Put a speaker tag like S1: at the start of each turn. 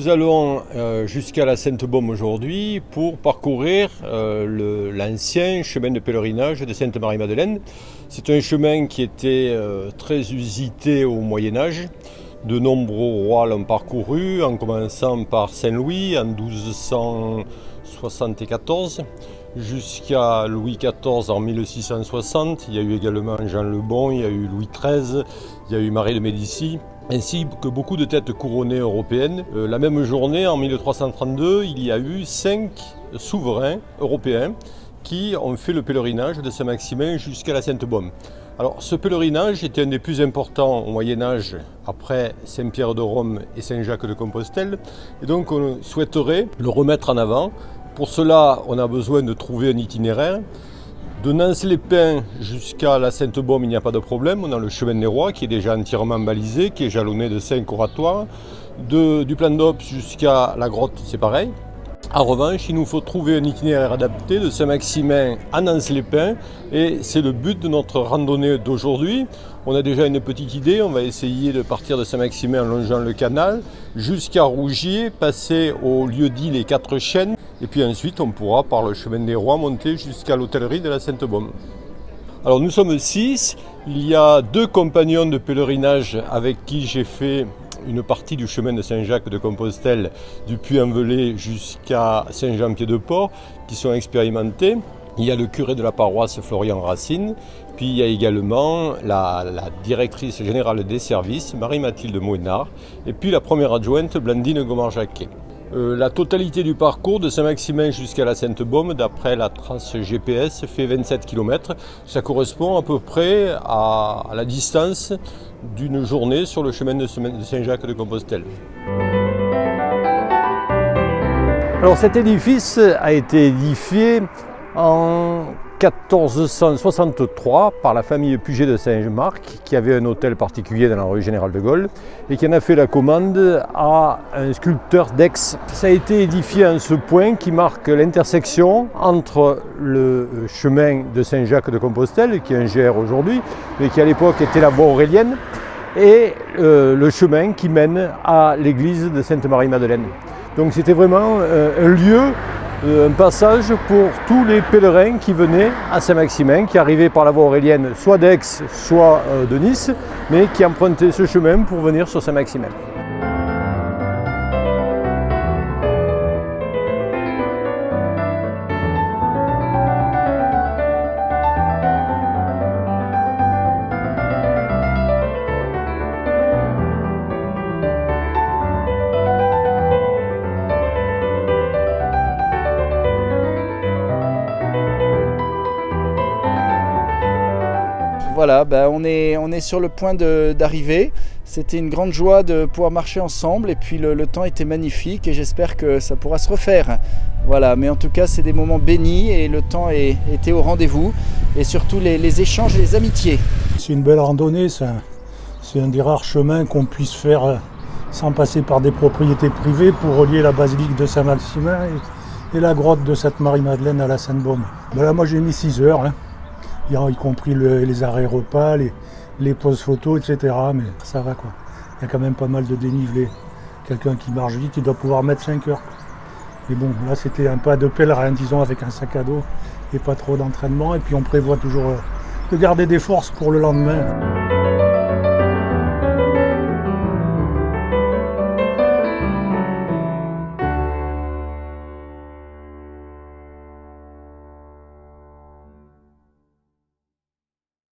S1: Nous allons jusqu'à la Sainte-Baume aujourd'hui pour parcourir l'ancien chemin de pèlerinage de Sainte-Marie-Madeleine. C'est un chemin qui était très usité au Moyen-Âge. De nombreux rois l'ont parcouru, en commençant par Saint-Louis en 1274 jusqu'à Louis XIV en 1660. Il y a eu également Jean le Bon, il y a eu Louis XIII, il y a eu Marie de Médicis, ainsi que beaucoup de têtes couronnées européennes. La même journée, en 1332, il y a eu 5 souverains européens qui ont fait le pèlerinage de Saint-Maximin jusqu'à la Sainte-Baume. Alors, ce pèlerinage était un des plus importants au Moyen-Âge, après Saint-Pierre de Rome et Saint-Jacques de Compostelle, et donc on souhaiterait le remettre en avant. Pour cela, on a besoin de trouver un itinéraire. De Nance-les-Pins jusqu'à la Sainte-Baume, il n'y a pas de problème. On a le chemin des rois qui est déjà entièrement balisé, qui est jalonné de 5 oratoires. Du Plan d'Ops jusqu'à la grotte, c'est pareil. En revanche, il nous faut trouver un itinéraire adapté de Saint-Maximin à Nance-les-Pins et c'est le but de notre randonnée d'aujourd'hui. On a déjà une petite idée, on va essayer de partir de Saint-Maximin en longeant le canal jusqu'à Rougier, passer au lieu-dit les 4 Chênes et puis ensuite on pourra par le chemin des rois monter jusqu'à l'hôtellerie de la Sainte-Baume. Alors nous sommes 6, il y a 2 compagnons de pèlerinage avec qui j'ai fait une partie du chemin de Saint-Jacques de Compostelle du Puy-en-Velay jusqu'à Saint-Jean-Pied-de-Port qui sont expérimentés. Il y a le curé de la paroisse Florian Racine, puis il y a également la directrice générale des services Marie-Mathilde Mouénard et puis la première adjointe Blandine Gomard-Jacquet. La totalité du parcours de Saint-Maximin jusqu'à la Sainte-Baume, d'après la trace GPS, fait 27 km. Ça correspond à peu près à la distance d'une journée sur le chemin de Saint-Jacques de Compostelle. Alors cet édifice a été édifié en 1463 par la famille Puget de Saint-Marc qui avait un hôtel particulier dans la rue Général de Gaulle et qui en a fait la commande à un sculpteur d'Aix. Ça a été édifié en ce point qui marque l'intersection entre le chemin de Saint-Jacques de Compostelle qui est un GR aujourd'hui mais qui à l'époque était la voie aurélienne et le chemin qui mène à l'église de Sainte-Marie-Madeleine. Donc c'était vraiment un lieu, un passage pour tous les pèlerins qui venaient à Saint-Maximin, qui arrivaient par la voie aurélienne soit d'Aix, soit de Nice, mais qui empruntaient ce chemin pour venir sur Saint-Maximin.
S2: Voilà, on est sur le point d'arriver. C'était une grande joie de pouvoir marcher ensemble et puis le temps était magnifique et j'espère que ça pourra se refaire. Voilà, mais en tout cas c'est des moments bénis et le temps était au rendez-vous et surtout les échanges et les amitiés.
S3: C'est une belle randonnée, c'est un des rares chemins qu'on puisse faire sans passer par des propriétés privées pour relier la basilique de Saint-Maximin et la grotte de Sainte-Marie-Madeleine à la Sainte-Baume. Là moi j'ai mis 6 heures. Y compris les arrêts repas, les pauses photos, etc. Mais ça va quoi. Il y a quand même pas mal de dénivelé. Quelqu'un qui marche vite, il doit pouvoir mettre 5 heures. Mais bon, là c'était un pas de pèlerin, disons, avec un sac à dos et pas trop d'entraînement. Et puis on prévoit toujours de garder des forces pour le lendemain.